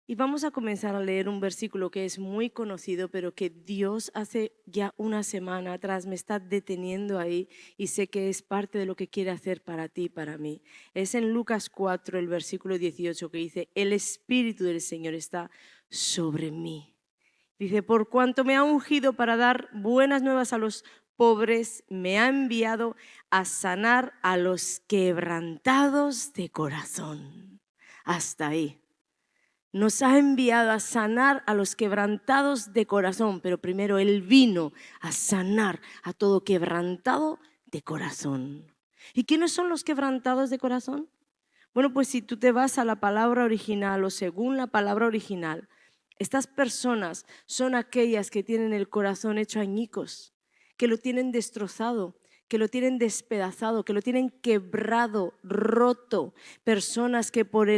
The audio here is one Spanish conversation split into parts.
Y vamos a comenzar a leer un versículo que es muy conocido, pero que Dios hace ya una semana atrás me está deteniendo ahí y sé que es parte de lo que quiere hacer para ti y para mí. Es en Lucas 4, el versículo 18, que dice: el Espíritu del Señor está sobre mí. Dice: por cuanto me ha ungido para dar buenas nuevas a los pobres, me ha enviado a sanar a los quebrantados de corazón. Hasta ahí. Nos ha enviado a sanar a los quebrantados de corazón, pero primero Él vino a sanar a todo quebrantado de corazón. ¿Y quiénes son los quebrantados de corazón? Bueno, pues si tú te vas a la palabra original o según la palabra original, estas personas son aquellas que tienen el corazón hecho añicos, que lo tienen destrozado, que lo tienen despedazado, que lo tienen quebrado, roto. Personas que por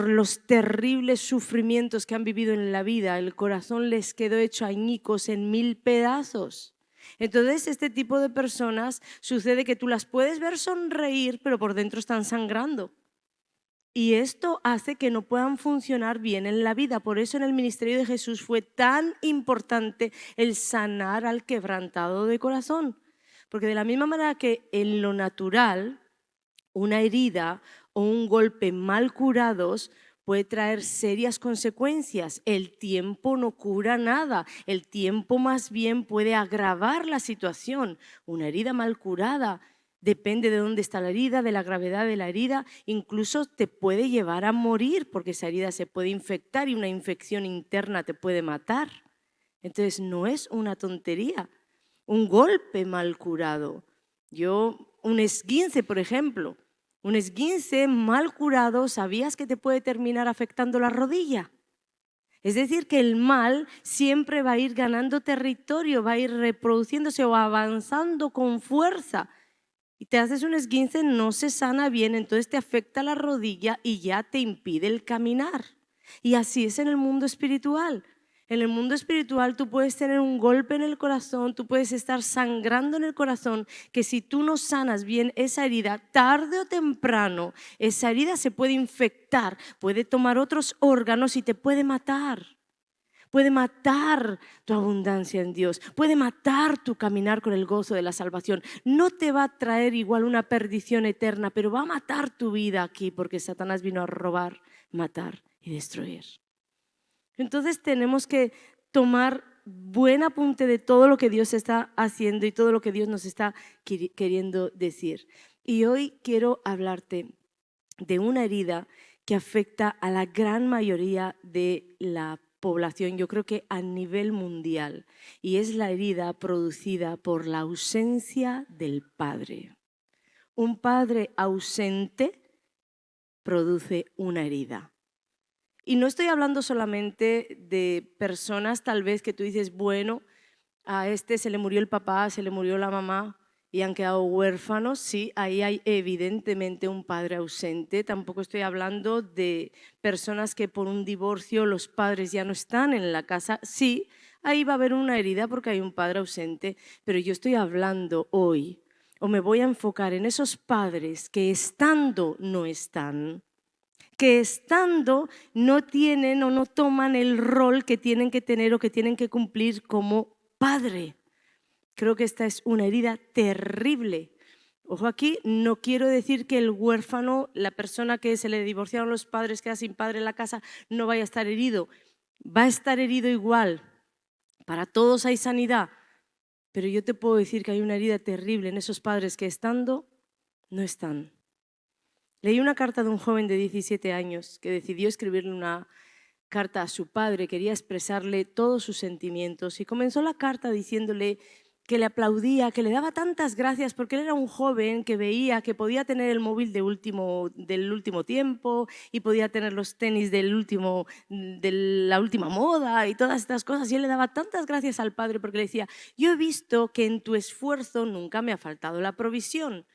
los terribles sufrimientos que han vivido en la vida, el corazón les quedó hecho añicos en 1000 pedazos. Entonces, este tipo de personas sucede que tú las puedes ver sonreír, pero por dentro están sangrando. Y esto hace que no puedan funcionar bien en la vida. Por eso en el ministerio de Jesús fue tan importante el sanar al quebrantado de corazón. Porque de la misma manera que en lo natural, una herida o un golpe mal curados puede traer serias consecuencias. El tiempo no cura nada. El tiempo más bien puede agravar la situación. Una herida mal curada depende de dónde está la herida, de la gravedad de la herida, incluso te puede llevar a morir porque esa herida se puede infectar y una infección interna te puede matar. Entonces no es una tontería, un golpe mal curado. Un esguince, por ejemplo, un esguince mal curado, ¿sabías que te puede terminar afectando la rodilla? Es decir, que el mal siempre va a ir ganando territorio, va a ir reproduciéndose o avanzando con fuerza. Y te haces un esguince, no se sana bien, entonces te afecta la rodilla y ya te impide el caminar. Y así es en el mundo espiritual. En el mundo espiritual tú puedes tener un golpe en el corazón, tú puedes estar sangrando en el corazón, que si tú no sanas bien esa herida, tarde o temprano, esa herida se puede infectar, puede tomar otros órganos y te puede matar. Puede matar tu abundancia en Dios, puede matar tu caminar con el gozo de la salvación. No te va a traer igual una perdición eterna, pero va a matar tu vida aquí porque Satanás vino a robar, matar y destruir. Entonces tenemos que tomar buen apunte de todo lo que Dios está haciendo y todo lo que Dios nos está queriendo decir. Y hoy quiero hablarte de una herida que afecta a la gran mayoría de la población, yo creo que a nivel mundial, y es la herida producida por la ausencia del padre. Un padre ausente produce una herida. Y no estoy hablando solamente de personas tal vez que tú dices, bueno, a este se le murió el papá, se le murió la mamá y han quedado huérfanos. Sí, ahí hay evidentemente un padre ausente. Tampoco estoy hablando de personas que por un divorcio los padres ya no están en la casa. Sí, ahí va a haber una herida porque hay un padre ausente, pero yo estoy hablando hoy, o me voy a enfocar en esos padres que estando no están, que estando no tienen o no toman el rol que tienen que tener o que tienen que cumplir como padre. Creo que esta es una herida terrible. Ojo aquí, no quiero decir que el huérfano, la persona que se le divorciaron los padres, queda sin padre en la casa, no vaya a estar herido. Va a estar herido igual. Para todos hay sanidad. Pero yo te puedo decir que hay una herida terrible en esos padres que estando, no están. Leí una carta de un joven de 17 años que decidió escribirle una carta a su padre, quería expresarle todos sus sentimientos y comenzó la carta diciéndole que le aplaudía, que le daba tantas gracias porque él era un joven que veía que podía tener el móvil del último tiempo y podía tener los tenis de la última moda y todas estas cosas, y él le daba tantas gracias al padre porque le decía: yo he visto que en tu esfuerzo nunca me ha faltado la provisión.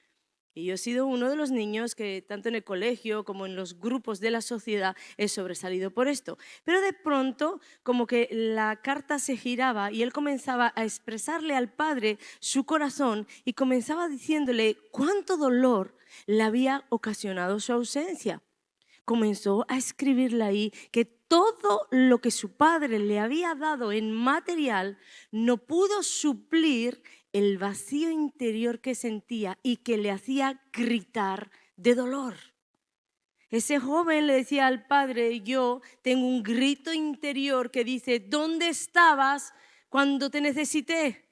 Y yo he sido uno de los niños que tanto en el colegio como en los grupos de la sociedad he sobresalido por esto. Pero de pronto como que la carta se giraba y él comenzaba a expresarle al padre su corazón y comenzaba diciéndole cuánto dolor le había ocasionado su ausencia. comenzó a escribirle ahí que todo lo que su padre le había dado en material no pudo suplir el vacío interior que sentía y que le hacía gritar de dolor. Ese joven le decía al padre: yo tengo un grito interior que dice: ¿dónde estabas cuando te necesité?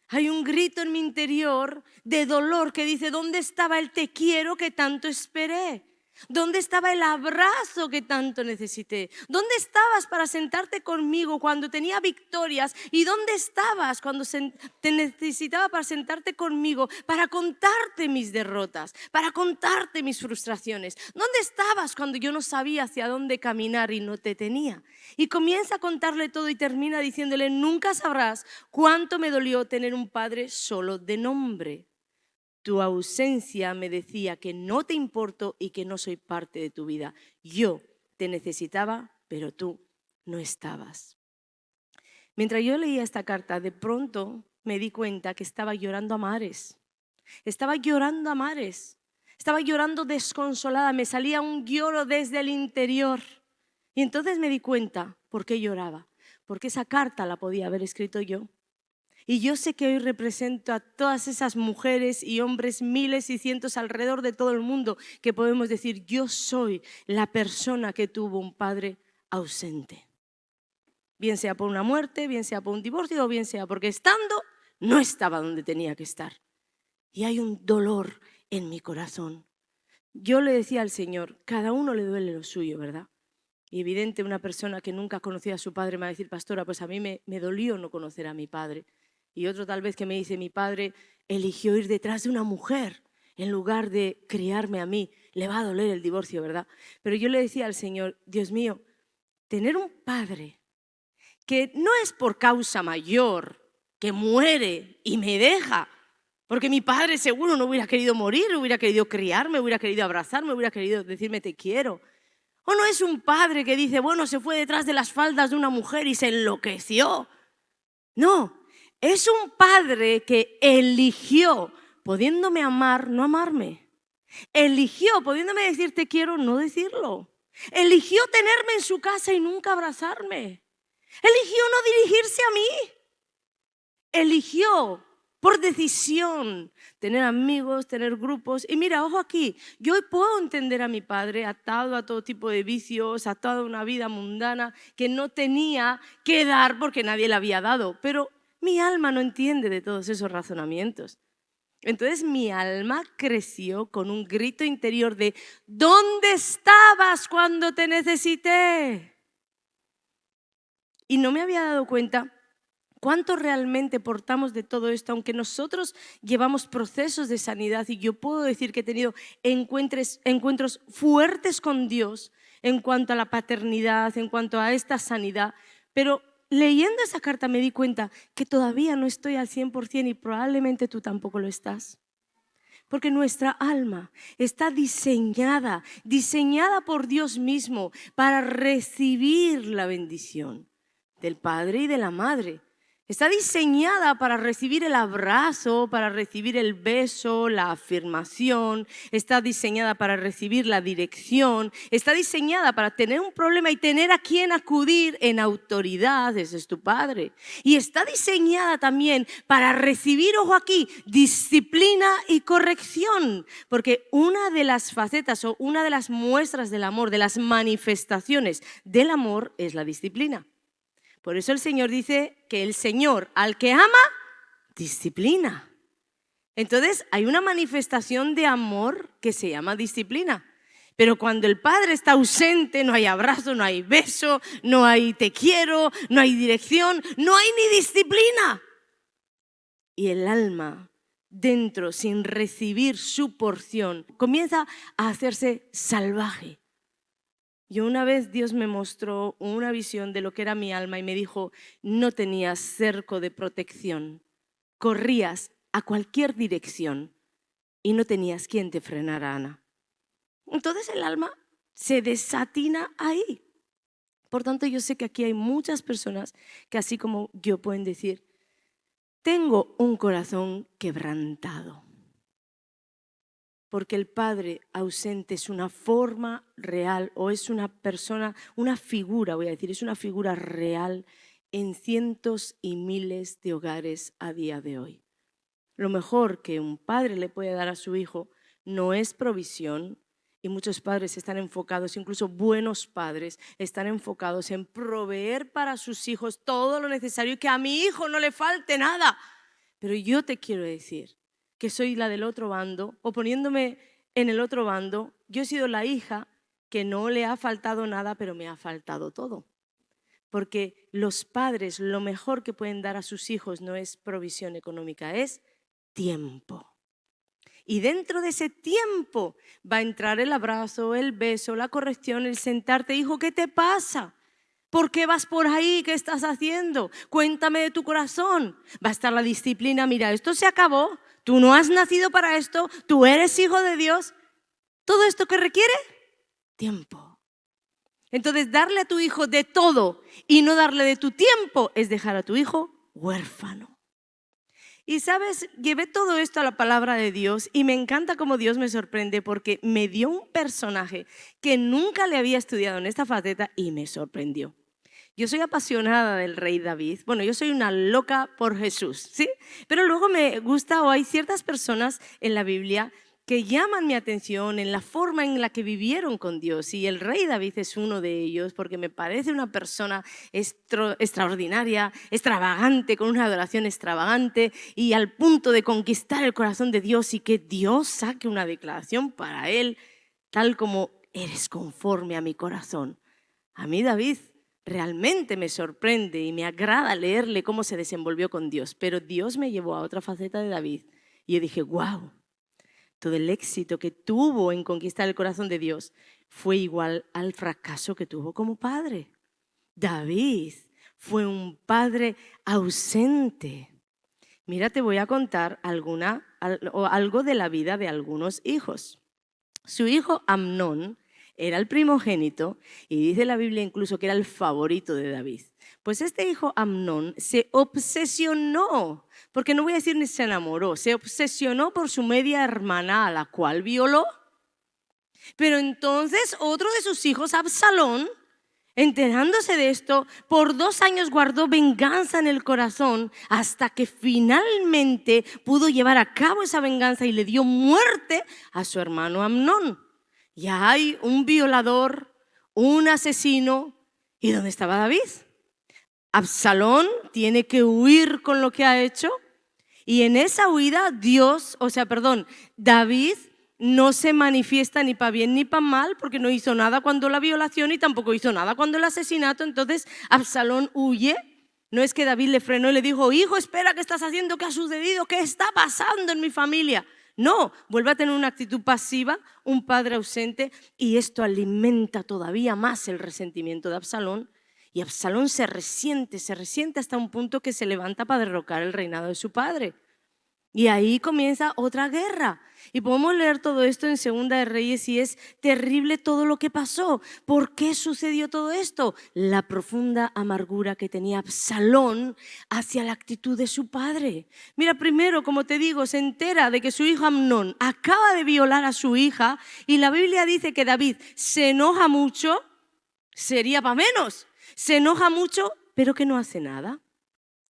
Hay un grito en mi interior de dolor que dice: ¿dónde estaba el te quiero que tanto esperé? ¿Dónde estaba el abrazo que tanto necesité? ¿Dónde estabas para sentarte conmigo cuando tenía victorias? ¿Y dónde estabas cuando te necesitaba para sentarte conmigo, para contarte mis derrotas, para contarte mis frustraciones? ¿Dónde estabas cuando yo no sabía hacia dónde caminar y no te tenía? Y comienza a contarle todo y termina diciéndole: nunca sabrás cuánto me dolió tener un padre solo de nombre. Tu ausencia me decía que no te importo y que no soy parte de tu vida. Yo te necesitaba, pero tú no estabas. Mientras yo leía esta carta, de pronto me di cuenta que estaba llorando a mares. Estaba llorando a mares. Estaba llorando desconsolada. Me salía un lloro desde el interior. Y entonces me di cuenta por qué lloraba. Porque esa carta la podía haber escrito yo. Y yo sé que hoy represento a todas esas mujeres y hombres, miles y cientos alrededor de todo el mundo, que podemos decir: yo soy la persona que tuvo un padre ausente. Bien sea por una muerte, bien sea por un divorcio o bien sea porque estando no estaba donde tenía que estar. Y hay un dolor en mi corazón. Yo le decía al Señor: cada uno le duele lo suyo, ¿verdad? Y evidente, una persona que nunca conocía a su padre me va a decir: pastora, pues a mí me dolió no conocer a mi padre. Y otro tal vez que me dice: mi padre eligió ir detrás de una mujer en lugar de criarme a mí. Le va a doler el divorcio, ¿verdad? Pero yo le decía al Señor: Dios mío, tener un padre que no es por causa mayor, que muere y me deja, porque mi padre seguro no hubiera querido morir, hubiera querido criarme, hubiera querido abrazarme, hubiera querido decirme te quiero. O no es un padre que dice: bueno, se fue detrás de las faldas de una mujer y se enloqueció. No, es un padre que eligió, pudiéndome amar, no amarme. Eligió, pudiéndome decir te quiero, no decirlo. Eligió tenerme en su casa y nunca abrazarme. Eligió no dirigirse a mí. Eligió por decisión tener amigos, tener grupos. Y mira, ojo aquí, yo hoy puedo entender a mi padre atado a todo tipo de vicios, atado a una vida mundana que no tenía que dar porque nadie le había dado. Pero mi alma no entiende de todos esos razonamientos. Entonces mi alma creció con un grito interior de: ¿dónde estabas cuando te necesité? Y no me había dado cuenta cuánto realmente portamos de todo esto, aunque nosotros llevamos procesos de sanidad. Y yo puedo decir que he tenido encuentros fuertes con Dios en cuanto a la paternidad, en cuanto a esta sanidad. Pero leyendo esa carta me di cuenta que todavía no estoy al 100% y probablemente tú tampoco lo estás. Porque nuestra alma está diseñada por Dios mismo para recibir la bendición del Padre y de la Madre. Está diseñada para recibir el abrazo, para recibir el beso, la afirmación. Está diseñada para recibir la dirección. Está diseñada para tener un problema y tener a quien acudir en autoridad. Ese es tu Padre. Y está diseñada también para recibir, ojo aquí, disciplina y corrección. Porque una de las facetas o una de las muestras del amor, de las manifestaciones del amor, es la disciplina. Por eso el Señor dice que el Señor al que ama, disciplina. Entonces hay una manifestación de amor que se llama disciplina. Pero cuando el Padre está ausente, no hay abrazo, no hay beso, no hay te quiero, no hay dirección, no hay ni disciplina. Y el alma dentro, sin recibir su porción, comienza a hacerse salvaje. Yo una vez Dios me mostró una visión de lo que era mi alma y me dijo: no tenías cerco de protección, corrías a cualquier dirección y no tenías quien te frenara, Ana. Entonces el alma se desatina ahí. Por tanto, yo sé que aquí hay muchas personas que así como yo pueden decir: tengo un corazón quebrantado. porque el padre ausente es una forma real o es una persona, una figura, voy a decir, es una figura real en cientos y miles de hogares a día de hoy. Lo mejor que un padre le puede dar a su hijo no es provisión, y muchos padres están enfocados, incluso buenos padres, están enfocados en proveer para sus hijos todo lo necesario y que a mi hijo no le falte nada. Pero yo te quiero decir que soy la del otro bando, o poniéndome en el otro bando, yo he sido la hija que no le ha faltado nada, pero me ha faltado todo. Porque los padres lo mejor que pueden dar a sus hijos no es provisión económica, es tiempo. Y dentro de ese tiempo va a entrar el abrazo, el beso, la corrección, el sentarte. Hijo, ¿qué te pasa? ¿Por qué vas por ahí? ¿Qué estás haciendo? Cuéntame de tu corazón. Va a estar la disciplina. Mira, esto se acabó. Tú no has nacido para esto. Tú eres hijo de Dios. ¿Todo esto qué requiere? Tiempo. Entonces, darle a tu hijo de todo y no darle de tu tiempo es dejar a tu hijo huérfano. Y sabes, llevé todo esto a la palabra de Dios y me encanta cómo Dios me sorprende porque me dio un personaje que nunca le había estudiado en esta faceta y me sorprendió. Yo soy apasionada del rey David. Bueno, yo soy una loca por Jesús, ¿sí? Pero luego me gusta, o hay ciertas personas en la Biblia que llaman mi atención en la forma en la que vivieron con Dios. Y el rey David es uno de ellos porque me parece una persona extraordinaria, extravagante, con una adoración extravagante y al punto de conquistar el corazón de Dios y que Dios saque una declaración para él, tal como eres conforme a mi corazón. A mí David realmente me sorprende y me agrada leerle cómo se desenvolvió con Dios, pero Dios me llevó a otra faceta de David y yo dije, wow. Todo el éxito que tuvo en conquistar el corazón de Dios fue igual al fracaso que tuvo como padre. David fue un padre ausente. Mira, te voy a contar algo de la vida de algunos hijos. Su hijo Amnón era el primogénito y dice la Biblia incluso que era el favorito de David. Pues este hijo Amnón se obsesionó, porque no voy a decir ni se enamoró, se obsesionó por su media hermana a la cual violó. Pero entonces otro de sus hijos, Absalón, enterándose de esto, por 2 años guardó venganza en el corazón hasta que finalmente pudo llevar a cabo esa venganza y le dio muerte a su hermano Amnón. Ya hay un violador, un asesino. ¿Y dónde estaba David? Absalón tiene que huir con lo que ha hecho y en esa huida David no se manifiesta ni para bien ni para mal porque no hizo nada cuando la violación y tampoco hizo nada cuando el asesinato. Entonces Absalón huye. No es que David le frenó y le dijo, hijo, espera, ¿qué estás haciendo? ¿Qué ha sucedido? ¿Qué está pasando en mi familia? No, vuelve a tener una actitud pasiva, un padre ausente, y esto alimenta todavía más el resentimiento de Absalón. Y Absalón se resiente hasta un punto que se levanta para derrocar el reinado de su padre. Y ahí comienza otra guerra. Y podemos leer todo esto en Segunda de Reyes y es terrible todo lo que pasó. ¿Por qué sucedió todo esto? La profunda amargura que tenía Absalón hacia la actitud de su padre. Mira, primero, como te digo, se entera de que su hijo Amnón acaba de violar a su hija y la Biblia dice que David se enoja mucho, sería para menos. Se enoja mucho, pero que no hace nada.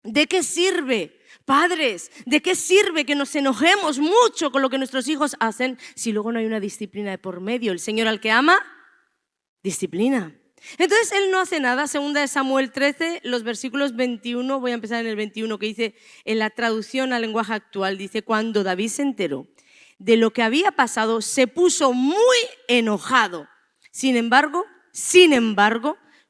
¿De qué sirve, padres? ¿De qué sirve que nos enojemos mucho con lo que nuestros hijos hacen si luego no hay una disciplina de por medio? El Señor al que ama, disciplina. Entonces él no hace nada. Segunda de Samuel 13, los versículos 21, voy a empezar en el 21, que dice, en la traducción al lenguaje actual, dice, cuando David se enteró de lo que había pasado, se puso muy enojado. Sin embargo,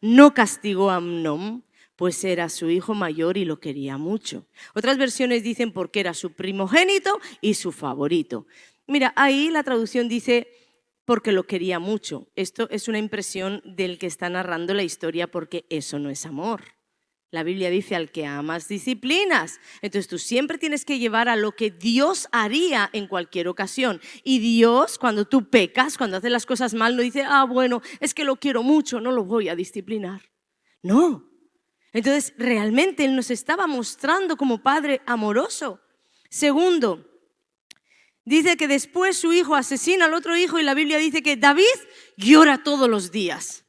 no castigó a Amnón, pues era su hijo mayor y lo quería mucho. Otras versiones dicen porque era su primogénito y su favorito. Mira, ahí la traducción dice porque lo quería mucho. Esto es una impresión del que está narrando la historia porque eso no es amor. La Biblia dice al que amas disciplinas. Entonces tú siempre tienes que llevar a lo que Dios haría en cualquier ocasión. Y Dios, cuando tú pecas, cuando haces las cosas mal, no dice, bueno, es que lo quiero mucho, no lo voy a disciplinar. No. Entonces realmente Él nos estaba mostrando como Padre amoroso. Segundo, Dice que después su hijo asesina al otro hijo y la Biblia dice que David llora todos los días.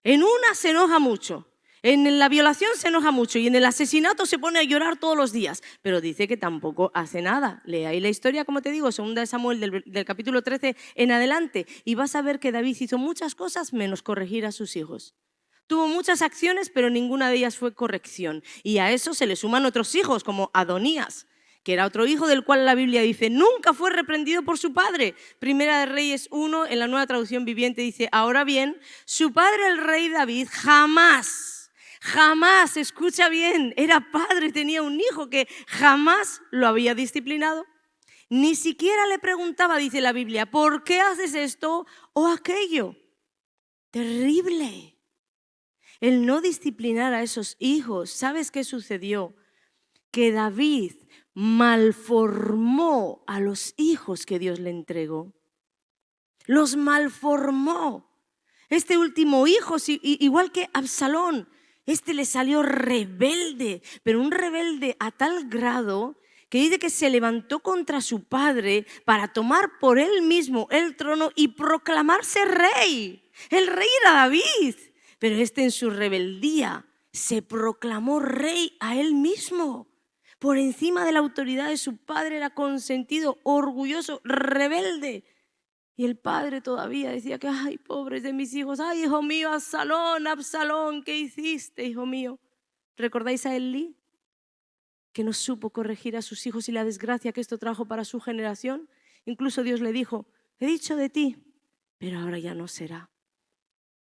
En una se enoja mucho, en la violación se enoja mucho y en el asesinato se pone a llorar todos los días. Pero dice que tampoco hace nada. Lee ahí la historia, como te digo, 2 de Samuel del capítulo 13 en adelante y vas a ver que David hizo muchas cosas menos corregir a sus hijos. Tuvo muchas acciones, pero ninguna de ellas fue corrección. Y a eso se le suman otros hijos, como Adonías, que era otro hijo del cual la Biblia dice, nunca fue reprendido por su padre. Primera de Reyes 1, en la Nueva Traducción Viviente, dice, ahora bien, su padre el rey David jamás, escucha bien, era padre, tenía un hijo que jamás lo había disciplinado. Ni siquiera le preguntaba, dice la Biblia, ¿por qué haces esto o aquello? Terrible. El no disciplinar a esos hijos. ¿Sabes qué sucedió? Que David malformó a los hijos que Dios le entregó. Los malformó. Este último hijo, igual que Absalón, le salió rebelde, pero un rebelde a tal grado que dice que se levantó contra su padre para tomar por él mismo el trono y proclamarse rey. El rey era David, pero en su rebeldía se proclamó rey a él mismo. Por encima de la autoridad de su padre era consentido, orgulloso, rebelde. Y el padre todavía decía que, ay, pobres de mis hijos, ay, hijo mío, Absalón, ¿qué hiciste, hijo mío? ¿Recordáis a Elí? Que no supo corregir a sus hijos y la desgracia que esto trajo para su generación. Incluso Dios le dijo, he dicho de ti, pero ahora ya no será.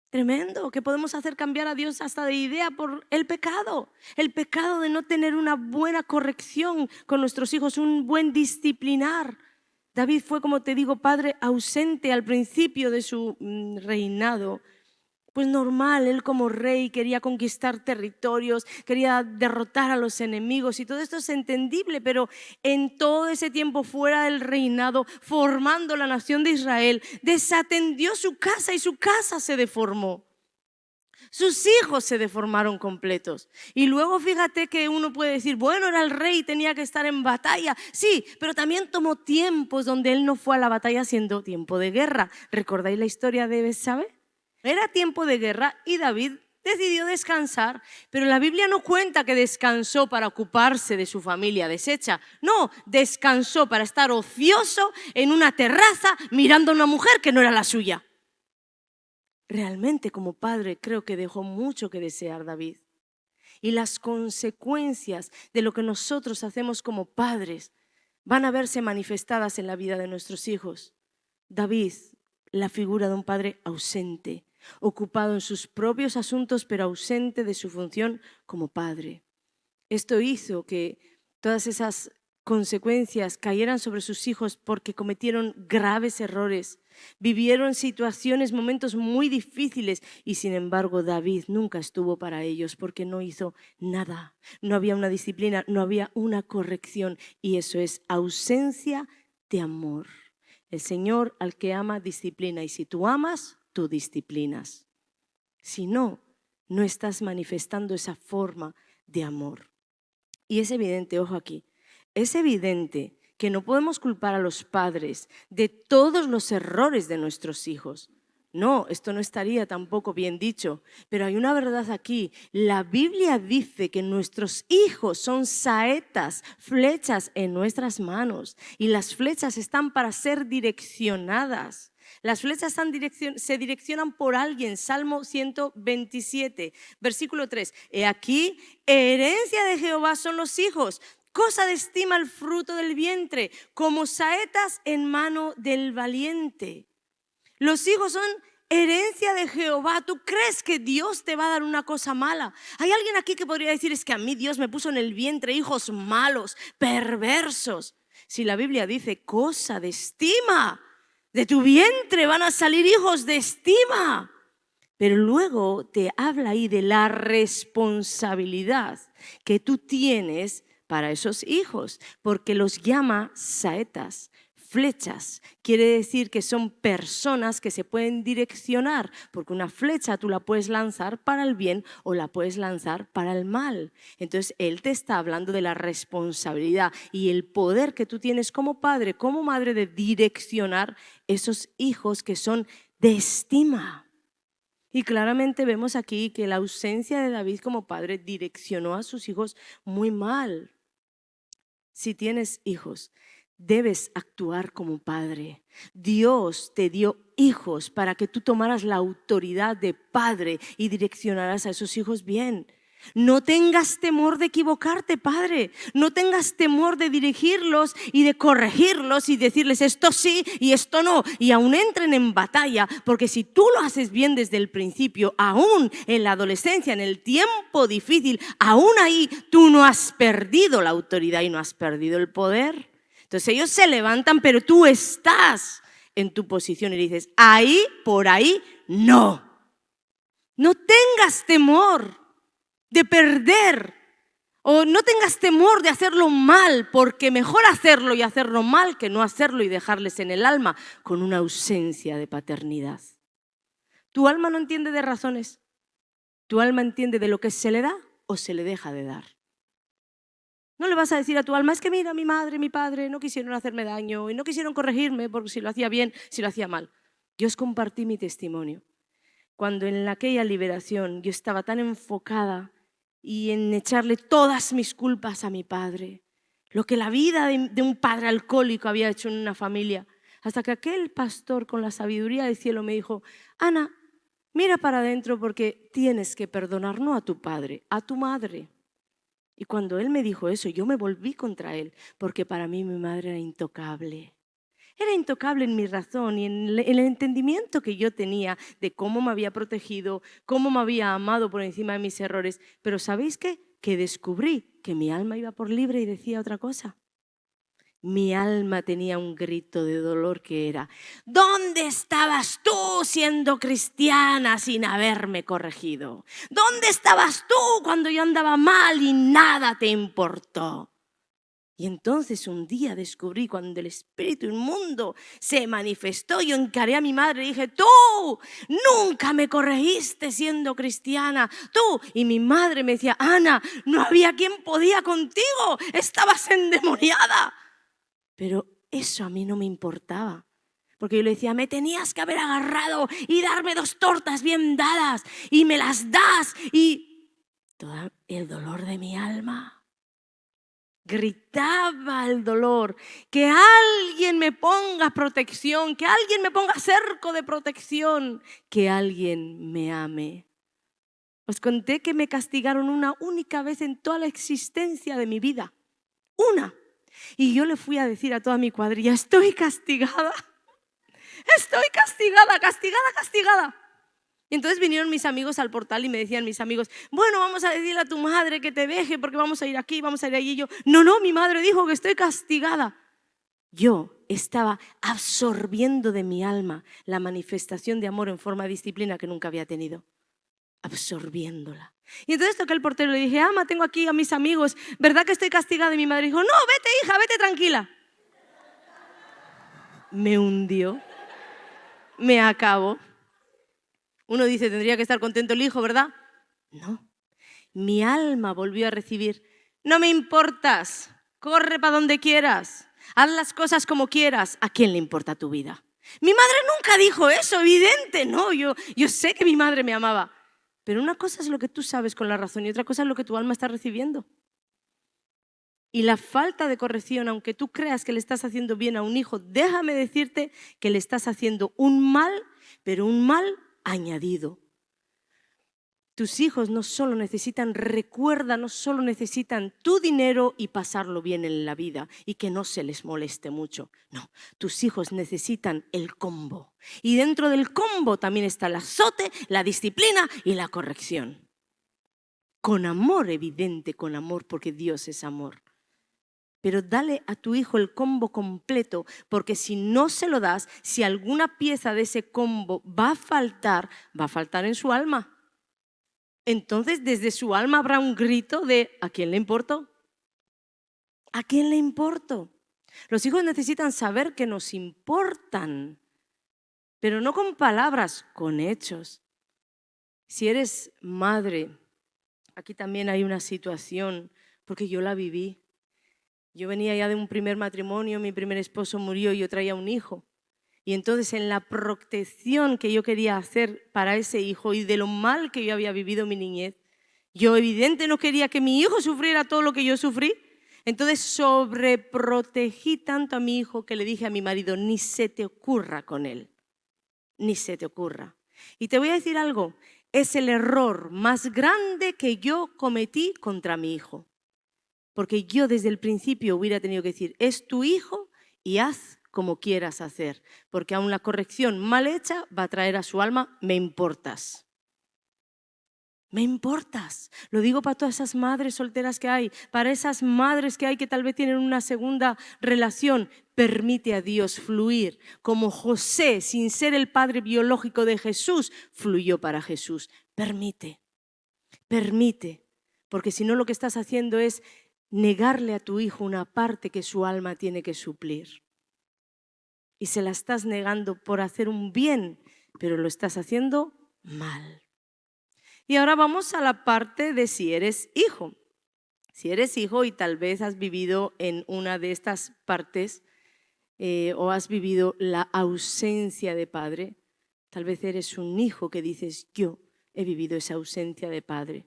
Tremendo, que podemos hacer cambiar a Dios hasta de idea por el pecado de no tener una buena corrección con nuestros hijos, un buen disciplinar. David fue, como te digo, padre ausente al principio de su reinado. Pues normal, él como rey quería conquistar territorios, quería derrotar a los enemigos y todo esto es entendible, pero en todo ese tiempo fuera del reinado, formando la nación de Israel, desatendió su casa y su casa se deformó. Sus hijos se deformaron completos. Y luego fíjate que uno puede decir, bueno, era el rey, tenía que estar en batalla. Sí, pero también tomó tiempos donde él no fue a la batalla siendo tiempo de guerra. ¿Recordáis la historia de Betsabé? Era tiempo de guerra y David decidió descansar, pero la Biblia no cuenta que descansó para ocuparse de su familia deshecha. No, descansó para estar ocioso en una terraza mirando a una mujer que no era la suya. Realmente como padre creo que dejó mucho que desear David. Y las consecuencias de lo que nosotros hacemos como padres van a verse manifestadas en la vida de nuestros hijos. David, la figura de un padre ausente, ocupado en sus propios asuntos, pero ausente de su función como padre. Esto hizo que todas esas consecuencias cayeran sobre sus hijos porque cometieron graves errores, vivieron situaciones, momentos muy difíciles y sin embargo David nunca estuvo para ellos porque no hizo nada, no había una disciplina, no había una corrección y eso es ausencia de amor. El Señor al que ama disciplina y si tú amas, tú disciplinas. Si no, no estás manifestando esa forma de amor. Y es evidente, ojo aquí, es evidente que no podemos culpar a los padres de todos los errores de nuestros hijos. No, esto no estaría tampoco bien dicho, pero hay una verdad aquí. La Biblia dice que nuestros hijos son saetas, flechas en nuestras manos y las flechas están para ser direccionadas. Las flechas se direccionan por alguien. Salmo 127, versículo 3. He aquí, herencia de Jehová son los hijos, cosa de estima el fruto del vientre, como saetas en mano del valiente. Los hijos son herencia de Jehová. ¿Tú crees que Dios te va a dar una cosa mala? Hay alguien aquí que podría decir, es que a mí Dios me puso en el vientre hijos malos, perversos. Si la Biblia dice cosa de estima, de tu vientre van a salir hijos de estima. Pero luego te habla ahí de la responsabilidad que tú tienes para esos hijos, porque los llama saetas, flechas. Quiere decir que son personas que se pueden direccionar, porque una flecha tú la puedes lanzar para el bien o la puedes lanzar para el mal. Entonces Él te está hablando de la responsabilidad y el poder que tú tienes como padre, como madre, de direccionar esos hijos que son de estima. Y claramente vemos aquí que la ausencia de David como padre direccionó a sus hijos muy mal. Si tienes hijos, debes actuar como padre. Dios te dio hijos para que tú tomaras la autoridad de padre y direccionaras a esos hijos bien. No tengas temor de equivocarte, padre. No tengas temor de dirigirlos y de corregirlos y decirles esto sí y esto no. Y aún entren en batalla, porque si tú lo haces bien desde el principio, aún en la adolescencia, en el tiempo difícil, aún ahí tú no has perdido la autoridad y no has perdido el poder. Entonces ellos se levantan, pero tú estás en tu posición y dices, ahí, por ahí, no. No tengas temor de perder, o no tengas temor de hacerlo mal, porque mejor hacerlo y hacerlo mal que no hacerlo y dejarles en el alma con una ausencia de paternidad. Tu alma no entiende de razones, tu alma entiende de lo que se le da o se le deja de dar. No le vas a decir a tu alma, es que mira, mi madre, mi padre no quisieron hacerme daño y no quisieron corregirme porque si lo hacía bien, si lo hacía mal. Yo os compartí mi testimonio. Cuando en aquella liberación yo estaba tan enfocada y en echarle todas mis culpas a mi padre, lo que la vida de un padre alcohólico había hecho en una familia, hasta que aquel pastor con la sabiduría del cielo me dijo, Ana, mira para adentro porque tienes que perdonar no a tu padre, a tu madre. Y cuando él me dijo eso, yo me volví contra él, porque para mí mi madre era intocable. Era intocable en mi razón y en el entendimiento que yo tenía de cómo me había protegido, cómo me había amado por encima de mis errores. Pero ¿sabéis qué? Que descubrí que mi alma iba por libre y decía otra cosa. Mi alma tenía un grito de dolor que era, ¿dónde estabas tú siendo cristiana sin haberme corregido? ¿Dónde estabas tú cuando yo andaba mal y nada te importó? Y entonces un día descubrí cuando el espíritu inmundo se manifestó, yo encaré a mi madre y dije, tú nunca me corregiste siendo cristiana, tú. Y mi madre me decía, Ana, no había quien podía contigo, estabas endemoniada. Pero eso a mí no me importaba, porque yo le decía, me tenías que haber agarrado y darme 2 tortas bien dadas y me las das y todo el dolor de mi alma. Gritaba el dolor, que alguien me ponga protección, que alguien me ponga cerco de protección, que alguien me ame. Os conté que me castigaron una única vez en toda la existencia de mi vida, una. Y yo le fui a decir a toda mi cuadrilla, estoy castigada, castigada. Y entonces vinieron mis amigos al portal y me decían mis amigos, bueno, vamos a decirle a tu madre que te deje porque vamos a ir aquí, vamos a ir allí. Y yo, no, mi madre dijo que estoy castigada. Yo estaba absorbiendo de mi alma la manifestación de amor en forma de disciplina que nunca había tenido. Absorbiéndola. Y entonces toqué el portero y le dije, ama, tengo aquí a mis amigos, ¿verdad que estoy castigada? Y mi madre dijo, no, vete hija, vete tranquila. Me hundió, me acabó. Uno dice, tendría que estar contento el hijo, ¿verdad? No. Mi alma volvió a recibir, no me importas, corre para donde quieras, haz las cosas como quieras, ¿a quién le importa tu vida? Mi madre nunca dijo eso, evidente, no, yo sé que mi madre me amaba, pero una cosa es lo que tú sabes con la razón y otra cosa es lo que tu alma está recibiendo. Y la falta de corrección, aunque tú creas que le estás haciendo bien a un hijo, déjame decirte que le estás haciendo un mal, pero un mal añadido. Tus hijos no solo necesitan tu dinero y pasarlo bien en la vida y que no se les moleste mucho. No, tus hijos necesitan el combo. Y dentro del combo también está el azote, la disciplina y la corrección. Con amor, evidente, con amor, porque Dios es amor. Pero dale a tu hijo el combo completo, porque si no se lo das, si alguna pieza de ese combo va a faltar en su alma. Entonces desde su alma habrá un grito de ¿a quién le importo? ¿A quién le importo? Los hijos necesitan saber que nos importan, pero no con palabras, con hechos. Si eres madre, aquí también hay una situación, porque yo la viví. Yo venía ya de un primer matrimonio, mi primer esposo murió y yo traía un hijo. Y entonces en la protección que yo quería hacer para ese hijo y de lo mal que yo había vivido mi niñez, yo evidente no quería que mi hijo sufriera todo lo que yo sufrí. Entonces sobreprotegí tanto a mi hijo que le dije a mi marido, ni se te ocurra con él, ni se te ocurra. Y te voy a decir algo, es el error más grande que yo cometí contra mi hijo. Porque yo desde el principio hubiera tenido que decir, es tu hijo y haz como quieras hacer. Porque aun la corrección mal hecha va a traer a su alma, me importas. Me importas. Lo digo para todas esas madres solteras que hay, para esas madres que hay que tal vez tienen una segunda relación. Permite a Dios fluir, como José, sin ser el padre biológico de Jesús, fluyó para Jesús. Permite, porque si no lo que estás haciendo es negarle a tu hijo una parte que su alma tiene que suplir. Y se la estás negando por hacer un bien, pero lo estás haciendo mal. Y ahora vamos a la parte de si eres hijo. Si eres hijo y tal vez has vivido en una de estas partes o has vivido la ausencia de padre, tal vez eres un hijo que dices, yo he vivido esa ausencia de padre.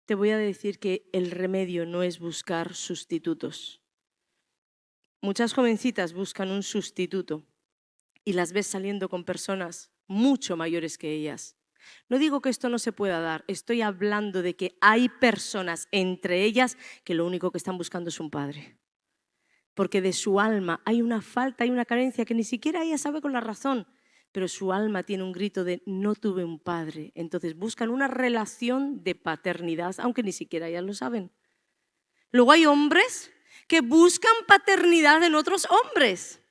Te voy a decir que el remedio no es buscar sustitutos. Muchas jovencitas buscan un sustituto y las ves saliendo con personas mucho mayores que ellas. No digo que esto no se pueda dar, estoy hablando de que hay personas entre ellas que lo único que están buscando es un padre. Porque de su alma hay una falta, hay una carencia que ni siquiera ella sabe con la razón, pero su alma tiene un grito de no tuve un padre. Entonces buscan una relación de paternidad, aunque ni siquiera ellas lo saben. Luego hay hombres que buscan paternidad en otros hombres,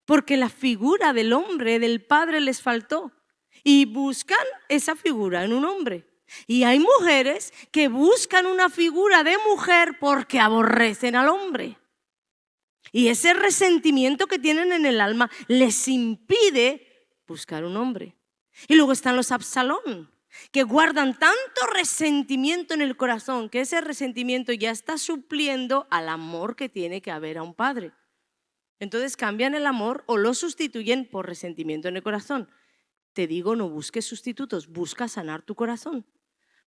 porque la figura del hombre, del padre les faltó. Y buscan esa figura en un hombre. Y hay mujeres que buscan una figura de mujer porque aborrecen al hombre. Y ese resentimiento que tienen en el alma les impide buscar un hombre. Y luego están los Absalón, que guardan tanto resentimiento en el corazón que ese resentimiento ya está supliendo al amor que tiene que haber a un padre. Entonces cambian el amor o lo sustituyen por resentimiento en el corazón. Te digo, no busques sustitutos, busca sanar tu corazón.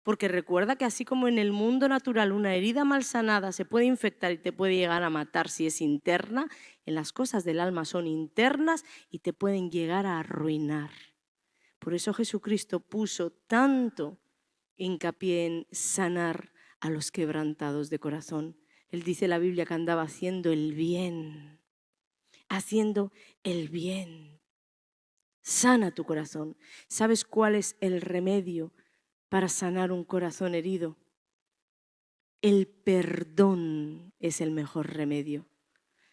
Porque recuerda que así como en el mundo natural una herida mal sanada se puede infectar y te puede llegar a matar si es interna, en las cosas del alma son internas y te pueden llegar a arruinar. Por eso Jesucristo puso tanto hincapié en sanar a los quebrantados de corazón. Él dice en la Biblia que andaba haciendo el bien, haciendo el bien. Sana tu corazón. ¿Sabes cuál es el remedio para sanar un corazón herido? El perdón es el mejor remedio.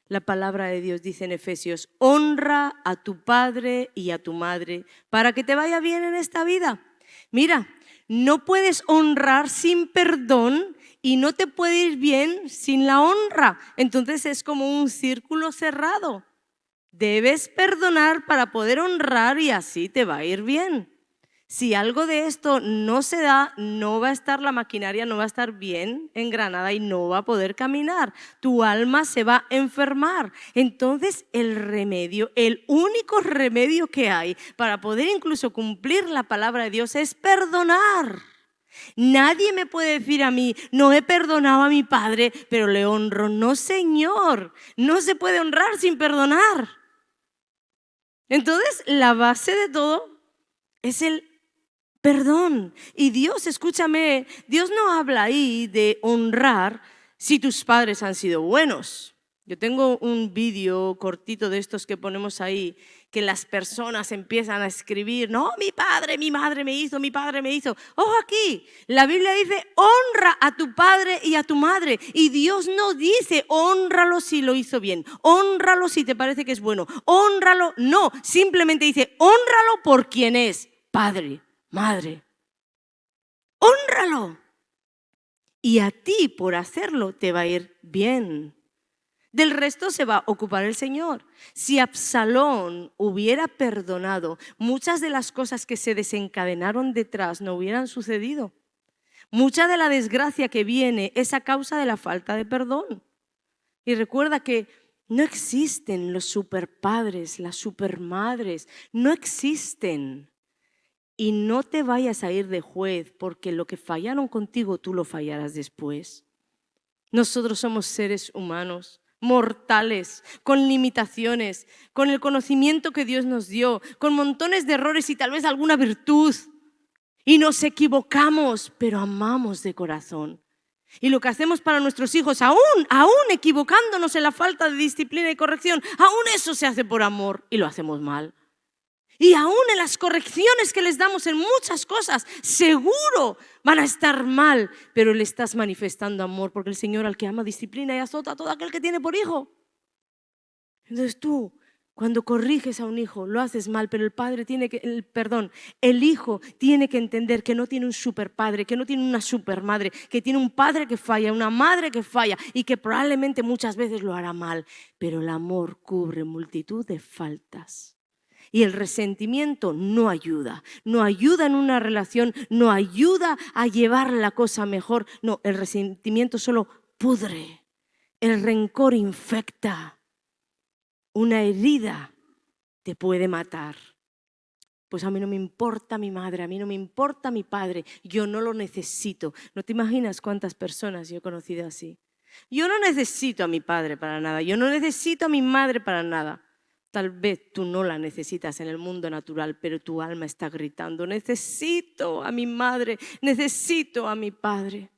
La palabra de Dios dice en Efesios, honra a tu padre y a tu madre para que te vaya bien en esta vida. Mira, no puedes honrar sin perdón y no te puede ir bien sin la honra. Entonces es como un círculo cerrado. Debes perdonar para poder honrar y así te va a ir bien. Si algo de esto no se da, no va a estar la maquinaria, no va a estar bien engranada y no va a poder caminar. Tu alma se va a enfermar. Entonces el remedio, el único remedio que hay para poder incluso cumplir la palabra de Dios es perdonar. Nadie me puede decir a mí, no he perdonado a mi padre, pero le honro. No, Señor, no se puede honrar sin perdonar. Entonces, la base de todo es el perdón. Y Dios, escúchame, Dios no habla ahí de honrar si tus padres han sido buenos. Yo tengo un vídeo cortito de estos que ponemos ahí, que las personas empiezan a escribir, no, mi padre, mi madre me hizo, mi padre me hizo. Ojo aquí, la Biblia dice, honra a tu padre y a tu madre. Y Dios no dice, hónralo si lo hizo bien, hónralo si te parece que es bueno, hónralo. No, simplemente dice, hónralo por quien es, padre, madre. Hónralo. Y a ti por hacerlo te va a ir bien. Del resto se va a ocupar el Señor. Si Absalón hubiera perdonado, muchas de las cosas que se desencadenaron detrás no hubieran sucedido. Mucha de la desgracia que viene es a causa de la falta de perdón. Y recuerda que no existen los superpadres, las supermadres, no existen. Y no te vayas a ir de juez, porque lo que fallaron contigo tú lo fallarás después. Nosotros somos seres humanos, mortales, con limitaciones, con el conocimiento que Dios nos dio, con montones de errores y tal vez alguna virtud. Y nos equivocamos, pero amamos de corazón. Y lo que hacemos para nuestros hijos, aún equivocándonos en la falta de disciplina y corrección, aún eso se hace por amor y lo hacemos mal. Y aún en las correcciones que les damos en muchas cosas, seguro van a estar mal, pero le estás manifestando amor, porque el Señor al que ama disciplina y azota a todo aquel que tiene por hijo. Entonces tú, cuando corriges a un hijo, lo haces mal, pero el hijo tiene que entender que no tiene un superpadre, que no tiene una supermadre, que tiene un padre que falla, una madre que falla y que probablemente muchas veces lo hará mal, pero el amor cubre multitud de faltas. Y el resentimiento no ayuda en una relación, no ayuda a llevar la cosa mejor. No, el resentimiento solo pudre, el rencor infecta, una herida te puede matar. Pues a mí no me importa mi madre, a mí no me importa mi padre, yo no lo necesito. ¿No te imaginas cuántas personas yo he conocido así? Yo no necesito a mi padre para nada, yo no necesito a mi madre para nada. Tal vez tú no la necesitas en el mundo natural, pero tu alma está gritando, necesito a mi madre, necesito a mi padre.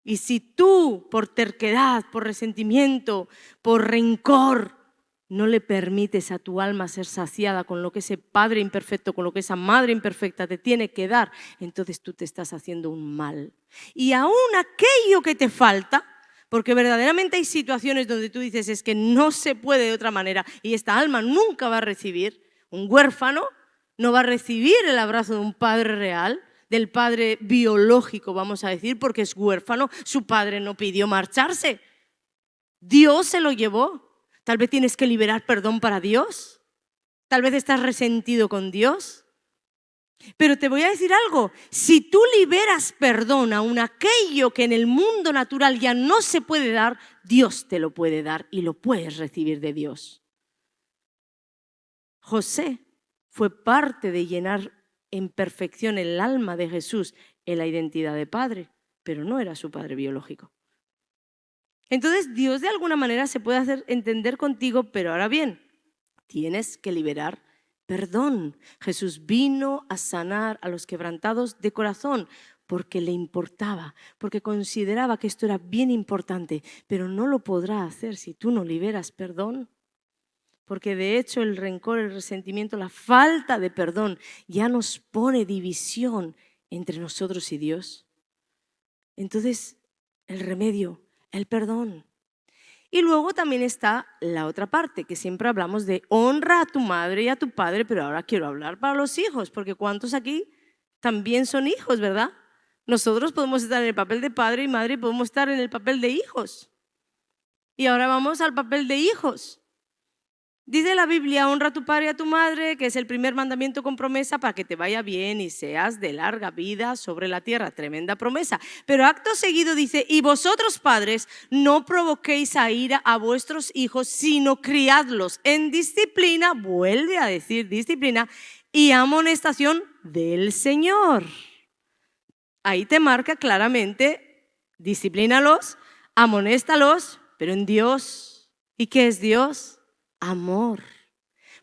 Y si tú, por terquedad, por resentimiento, por rencor, no le permites a tu alma ser saciada con lo que ese padre imperfecto, con lo que esa madre imperfecta te tiene que dar, entonces tú te estás haciendo un mal. Y aún aquello que te falta, porque verdaderamente hay situaciones donde tú dices es que no se puede de otra manera y esta alma nunca va a recibir, un huérfano no va a recibir el abrazo de un padre real, del padre biológico, vamos a decir, porque es huérfano, su padre no pidió marcharse, Dios se lo llevó. Tal vez tienes que liberar perdón para Dios, tal vez estás resentido con Dios. Pero te voy a decir algo, si tú liberas perdón a aquello que en el mundo natural ya no se puede dar, Dios te lo puede dar y lo puedes recibir de Dios. José fue parte de llenar en perfección el alma de Jesús en la identidad de padre, pero no era su padre biológico. Entonces Dios de alguna manera se puede hacer entender contigo, pero ahora bien, tienes que liberar perdón. Jesús vino a sanar a los quebrantados de corazón porque le importaba, porque consideraba que esto era bien importante, pero no lo podrá hacer si tú no liberas perdón. Porque de hecho el rencor, el resentimiento, la falta de perdón ya nos pone división entre nosotros y Dios. Entonces, el remedio, el perdón. Y luego también está la otra parte, que siempre hablamos de honra a tu madre y a tu padre, pero ahora quiero hablar para los hijos, porque ¿cuántos aquí también son hijos, verdad? Nosotros podemos estar en el papel de padre y madre y podemos estar en el papel de hijos. Y ahora vamos al papel de hijos. Dice la Biblia, honra a tu padre y a tu madre, que es el primer mandamiento con promesa para que te vaya bien y seas de larga vida sobre la tierra. Tremenda promesa. Pero acto seguido dice, y vosotros padres no provoquéis a ira a vuestros hijos, sino criadlos en disciplina, vuelve a decir disciplina, y amonestación del Señor. Ahí te marca claramente, disciplínalos, amonéstalos, pero en Dios. ¿Y qué es Dios? Amor.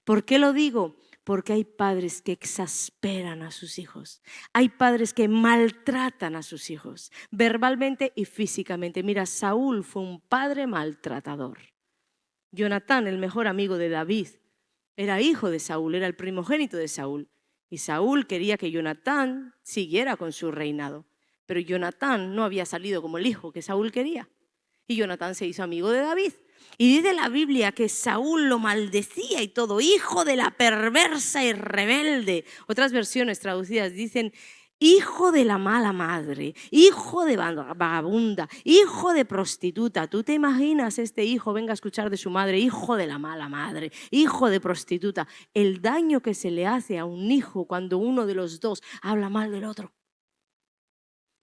¿Por qué lo digo? Porque hay padres que exasperan a sus hijos. Hay padres que maltratan a sus hijos, verbalmente y físicamente. Mira, Saúl fue un padre maltratador. Jonatán, el mejor amigo de David, era hijo de Saúl, era el primogénito de Saúl. Y Saúl quería que Jonatán siguiera con su reinado. Pero Jonatán no había salido como el hijo que Saúl quería. Y Jonatán se hizo amigo de David. Y dice la Biblia que Saúl lo maldecía y todo, hijo de la perversa y rebelde. Otras versiones traducidas dicen hijo de la mala madre, hijo de vagabunda, hijo de prostituta. ¿Tú te imaginas este hijo venga a escuchar de su madre, hijo de la mala madre, hijo de prostituta? El daño que se le hace a un hijo cuando uno de los dos habla mal del otro.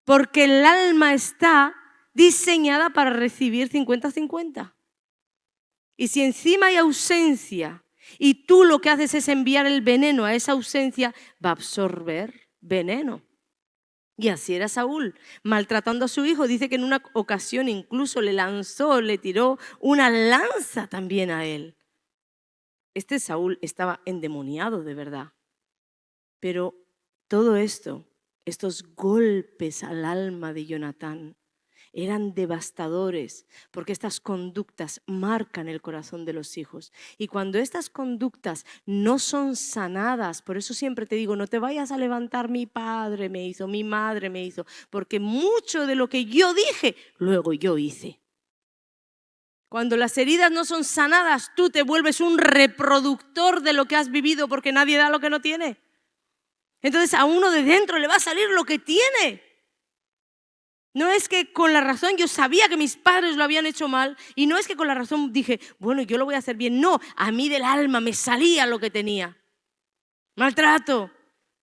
Porque el alma está diseñada para recibir 50-50. Y si encima hay ausencia y tú lo que haces es enviar el veneno a esa ausencia, va a absorber veneno. Y así era Saúl, maltratando a su hijo. Dice que en una ocasión incluso le tiró una lanza también a él. Este Saúl estaba endemoniado de verdad. Pero todo esto, estos golpes al alma de Jonatán, eran devastadores, porque estas conductas marcan el corazón de los hijos. Y cuando estas conductas no son sanadas, por eso siempre te digo, no te vayas a levantar, mi padre me hizo, mi madre me hizo, porque mucho de lo que yo dije, luego yo hice. Cuando las heridas no son sanadas, tú te vuelves un reproductor de lo que has vivido, porque nadie da lo que no tiene. Entonces a uno de dentro le va a salir lo que tiene. No es que con la razón yo sabía que mis padres lo habían hecho mal y no es que con la razón dije, bueno, yo lo voy a hacer bien. No, a mí del alma me salía lo que tenía. Maltrato.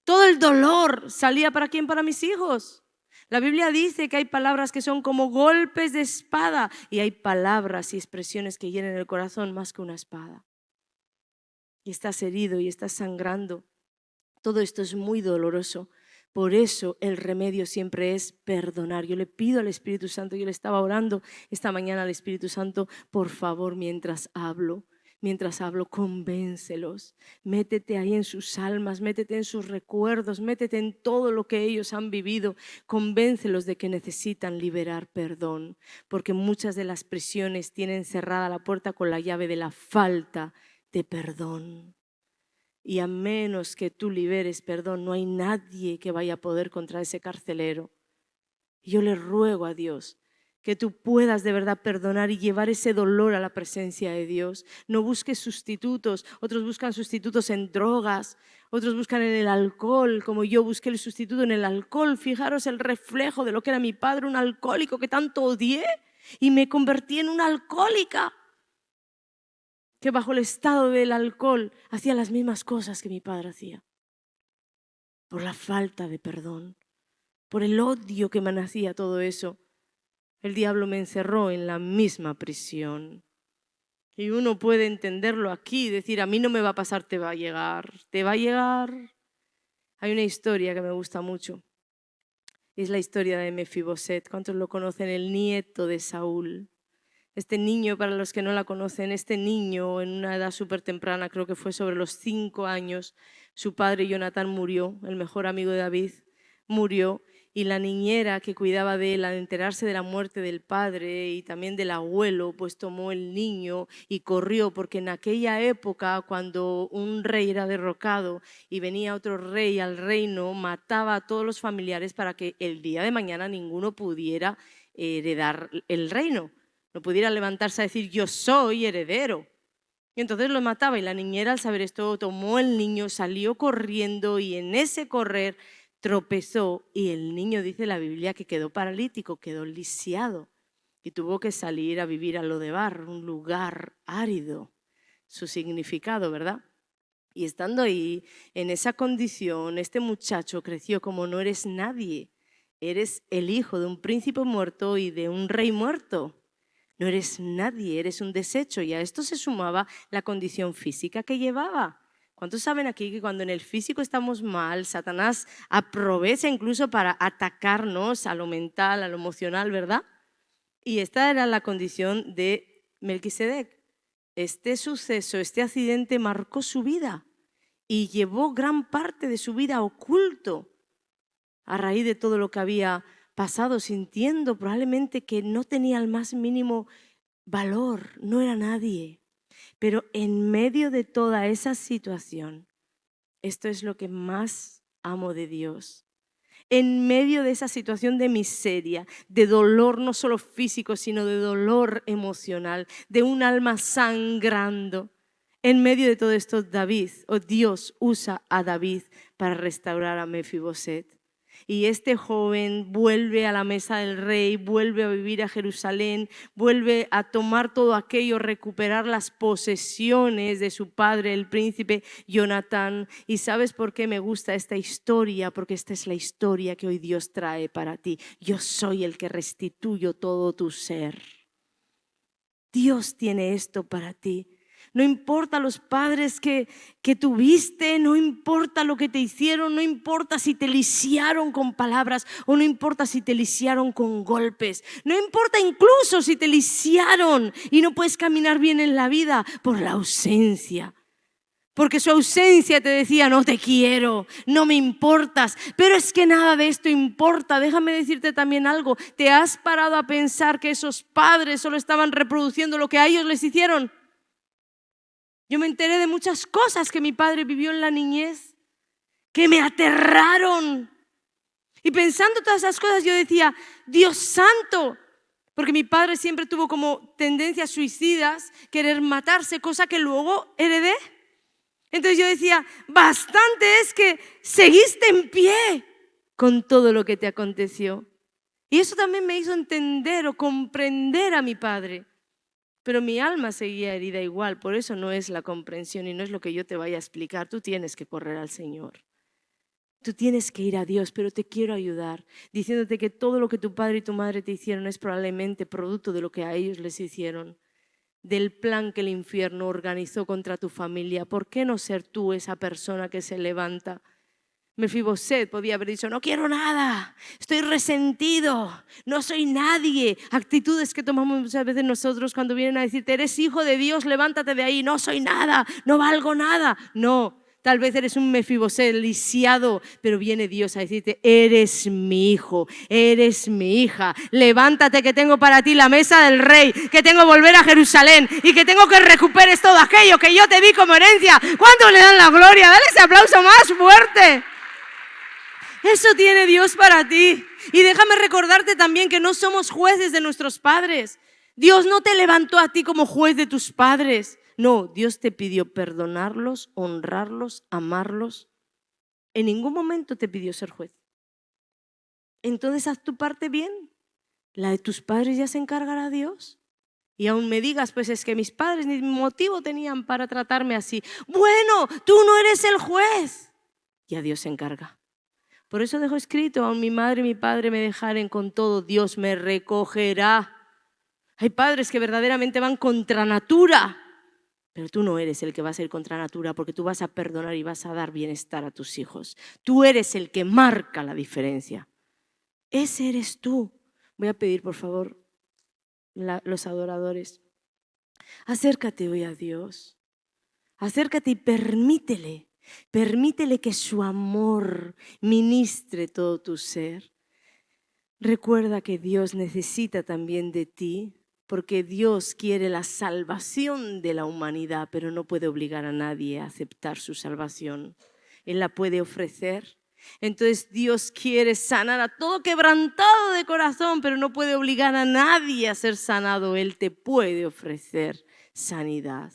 Todo el dolor salía ¿para quién? Para mis hijos. La Biblia dice que hay palabras que son como golpes de espada y hay palabras y expresiones que hieren el corazón más que una espada. Y estás herido y estás sangrando. Todo esto es muy doloroso. Por eso el remedio siempre es perdonar. Yo le pido al Espíritu Santo, yo le estaba orando esta mañana al Espíritu Santo, por favor, mientras hablo, convéncelos. Métete ahí en sus almas, métete en sus recuerdos, métete en todo lo que ellos han vivido. Convéncelos de que necesitan liberar perdón, porque muchas de las prisiones tienen cerrada la puerta con la llave de la falta de perdón. Y a menos que tú liberes perdón, no hay nadie que vaya a poder contra ese carcelero. Yo le ruego a Dios que tú puedas de verdad perdonar y llevar ese dolor a la presencia de Dios. No busques sustitutos. Otros buscan sustitutos en drogas, otros buscan en el alcohol, como yo busqué el sustituto en el alcohol. Fijaros el reflejo de lo que era mi padre, un alcohólico que tanto odié, y me convertí en una alcohólica que bajo el estado del alcohol hacía las mismas cosas que mi padre hacía. Por la falta de perdón, por el odio que me nacía todo eso, el diablo me encerró en la misma prisión. Y uno puede entenderlo aquí, decir, a mí no me va a pasar, te va a llegar, te va a llegar. Hay una historia que me gusta mucho. Es la historia de Mefiboset. ¿Cuántos lo conocen? El nieto de Saúl. Este niño, para los que no la conocen, este niño en una edad súper temprana, creo que fue sobre los 5 años, su padre Jonatán murió, el mejor amigo de David, murió, y la niñera que cuidaba de él, al enterarse de la muerte del padre y también del abuelo, pues tomó el niño y corrió, porque en aquella época, cuando un rey era derrocado y venía otro rey al reino, mataba a todos los familiares para que el día de mañana ninguno pudiera heredar el reino. No pudiera levantarse a decir, yo soy heredero. Y entonces lo mataba, y la niñera, al saber esto, tomó el niño, salió corriendo, y en ese correr tropezó, y el niño, dice la Biblia, que quedó paralítico, quedó lisiado, y tuvo que salir a vivir a Lodebar, un lugar árido. Su significado, ¿verdad? Y estando ahí, en esa condición, este muchacho creció como no eres nadie. Eres el hijo de un príncipe muerto y de un rey muerto. No eres nadie, eres un desecho. Y a esto se sumaba la condición física que llevaba. ¿Cuántos saben aquí que cuando en el físico estamos mal, Satanás aprovecha incluso para atacarnos a lo mental, a lo emocional, ¿verdad? Y esta era la condición de Melquisedec. Este suceso, este accidente marcó su vida y llevó gran parte de su vida oculto a raíz de todo lo que había pasado, sintiendo probablemente que no tenía el más mínimo valor, no era nadie. Pero en medio de toda esa situación, esto es lo que más amo de Dios. En medio de esa situación de miseria, de dolor no solo físico, sino de dolor emocional, de un alma sangrando, en medio de todo esto Dios usa a David para restaurar a Mefiboset. Y este joven vuelve a la mesa del rey, vuelve a vivir a Jerusalén, vuelve a tomar todo aquello, recuperar las posesiones de su padre, el príncipe Jonatán. ¿Y sabes por qué me gusta esta historia? Porque esta es la historia que hoy Dios trae para ti. Yo soy el que restituyo todo tu ser. Dios tiene esto para ti. No importa los padres que tuviste, no importa lo que te hicieron, no importa si te lisiaron con palabras o no importa si te lisiaron con golpes, no importa incluso si te lisiaron y no puedes caminar bien en la vida por la ausencia. Porque su ausencia te decía, no te quiero, no me importas, pero es que nada de esto importa. Déjame decirte también algo, ¿te has parado a pensar que esos padres solo estaban reproduciendo lo que a ellos les hicieron? Yo me enteré de muchas cosas que mi padre vivió en la niñez, que me aterraron. Y pensando todas esas cosas yo decía, Dios santo, porque mi padre siempre tuvo como tendencias suicidas, querer matarse, cosa que luego heredé. Entonces yo decía, bastante es que seguiste en pie con todo lo que te aconteció. Y eso también me hizo entender o comprender a mi padre. Pero mi alma seguía herida igual, por eso no es la comprensión y no es lo que yo te vaya a explicar. Tú tienes que correr al Señor. Tú tienes que ir a Dios, pero te quiero ayudar, diciéndote que todo lo que tu padre y tu madre te hicieron es probablemente producto de lo que a ellos les hicieron, del plan que el infierno organizó contra tu familia. ¿Por qué no ser tú esa persona que se levanta? Mefiboset podía haber dicho, no quiero nada, estoy resentido, no soy nadie. Actitudes que tomamos muchas veces nosotros cuando vienen a decirte, eres hijo de Dios, levántate de ahí, no soy nada, no valgo nada. No, tal vez eres un Mefiboset lisiado, pero viene Dios a decirte, eres mi hijo, eres mi hija, levántate que tengo para ti la mesa del rey, que tengo que volver a Jerusalén y que tengo que recuperes todo aquello que yo te di como herencia. ¿Cuántos le dan la gloria? Dale ese aplauso más fuerte. Eso tiene Dios para ti. Y déjame recordarte también que no somos jueces de nuestros padres. Dios no te levantó a ti como juez de tus padres. No, Dios te pidió perdonarlos, honrarlos, amarlos. En ningún momento te pidió ser juez. Entonces haz tu parte bien. La de tus padres ya se encargará Dios. Y aún me digas, pues es que mis padres ni motivo tenían para tratarme así. Bueno, tú no eres el juez. Ya Dios se encarga. Por eso dejo escrito, aun mi madre y mi padre me dejaren, con todo Dios me recogerá. Hay padres que verdaderamente van contra natura, pero tú no eres el que vas a ir contra natura, porque tú vas a perdonar y vas a dar bienestar a tus hijos. Tú eres el que marca la diferencia. Ese eres tú. Voy a pedir, por favor, los adoradores. Acércate hoy a Dios. Acércate y permítele que su amor ministre todo tu ser. Recuerda que Dios necesita también de ti, porque Dios quiere la salvación de la humanidad, pero no puede obligar a nadie a aceptar su salvación. Él la puede ofrecer. Entonces Dios quiere sanar a todo quebrantado de corazón, pero no puede obligar a nadie a ser sanado. Él te puede ofrecer sanidad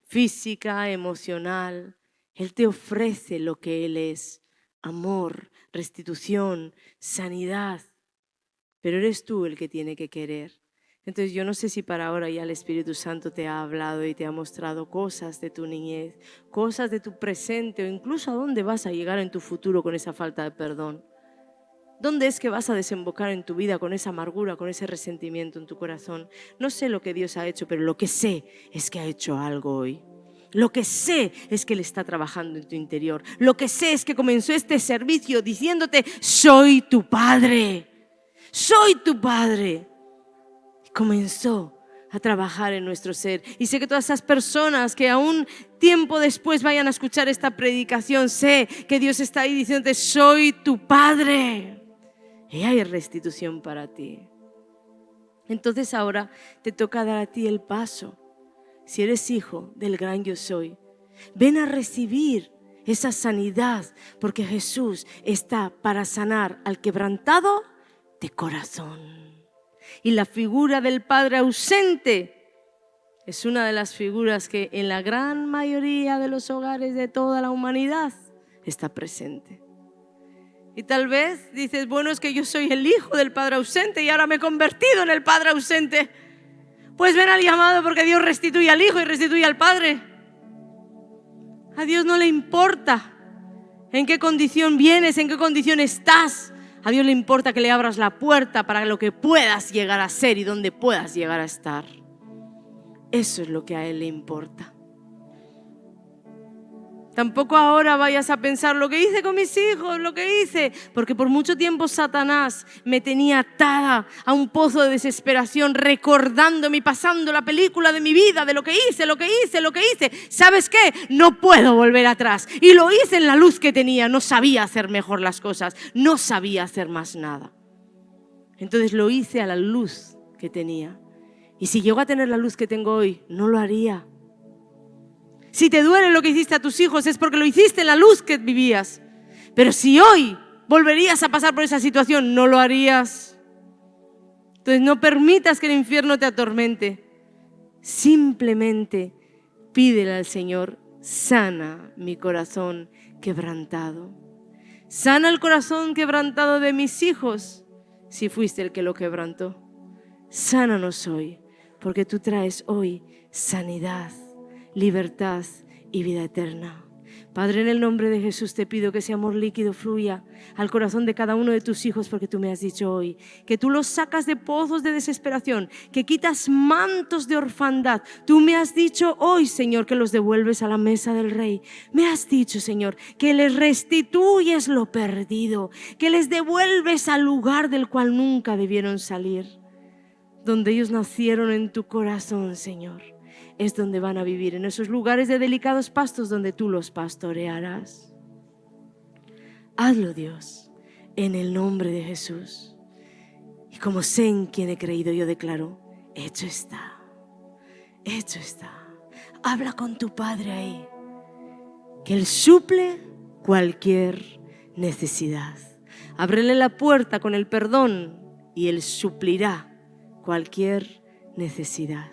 física, emocional. Él te ofrece lo que Él es: amor, restitución, sanidad. Pero eres tú el que tiene que querer. Entonces yo no sé si para ahora ya el Espíritu Santo te ha hablado y te ha mostrado cosas de tu niñez, cosas de tu presente, o incluso a dónde vas a llegar en tu futuro con esa falta de perdón. ¿Dónde es que vas a desembocar en tu vida con esa amargura, con ese resentimiento en tu corazón? No sé lo que Dios ha hecho, pero lo que sé es que ha hecho algo hoy. Lo que sé es que Él está trabajando en tu interior. Lo que sé es que comenzó este servicio diciéndote: soy tu Padre, soy tu Padre. Y comenzó a trabajar en nuestro ser. Y sé que todas esas personas que aún tiempo después vayan a escuchar esta predicación, sé que Dios está ahí diciéndote: soy tu Padre. Y hay restitución para ti. Entonces ahora te toca dar a ti el paso. Si eres hijo del gran yo soy, ven a recibir esa sanidad, porque Jesús está para sanar al quebrantado de corazón. Y la figura del Padre ausente es una de las figuras que en la gran mayoría de los hogares de toda la humanidad está presente. Y tal vez dices, bueno, es que yo soy el hijo del padre ausente y ahora me he convertido en el padre ausente. Pues ven al llamado, porque Dios restituye al hijo y restituye al padre. A Dios no le importa en qué condición vienes, en qué condición estás. A Dios le importa que le abras la puerta para lo que puedas llegar a ser y donde puedas llegar a estar. Eso es lo que a Él le importa. Tampoco ahora vayas a pensar lo que hice con mis hijos, lo que hice. Porque por mucho tiempo Satanás me tenía atada a un pozo de desesperación, recordándome y pasando la película de mi vida, de lo que hice, lo que hice, lo que hice. ¿Sabes qué? No puedo volver atrás. Y lo hice en la luz que tenía. No sabía hacer mejor las cosas. No sabía hacer más nada. Entonces lo hice a la luz que tenía. Y si llego a tener la luz que tengo hoy, no lo haría. Si te duele lo que hiciste a tus hijos es porque lo hiciste en la luz que vivías. Pero si hoy volverías a pasar por esa situación, no lo harías. Entonces no permitas que el infierno te atormente. Simplemente pídele al Señor, sana mi corazón quebrantado. Sana el corazón quebrantado de mis hijos, si fuiste el que lo quebrantó. Sánanos hoy, porque tú traes hoy sanidad, libertad y vida eterna. Padre, en el nombre de Jesús te pido que ese amor líquido fluya al corazón de cada uno de tus hijos, porque tú me has dicho hoy que tú los sacas de pozos de desesperación, que quitas mantos de orfandad. Tú me has dicho hoy, Señor, que los devuelves a la mesa del Rey. Me has dicho, Señor, que les restituyes lo perdido, que les devuelves al lugar del cual nunca debieron salir. Donde ellos nacieron en tu corazón, Señor, es donde van a vivir, en esos lugares de delicados pastos donde tú los pastorearás. Hazlo, Dios, en el nombre de Jesús. Y como sé en quien he creído, yo declaro, hecho está, hecho está. Habla con tu Padre ahí, que Él suple cualquier necesidad. Ábrele la puerta con el perdón y Él suplirá cualquier necesidad.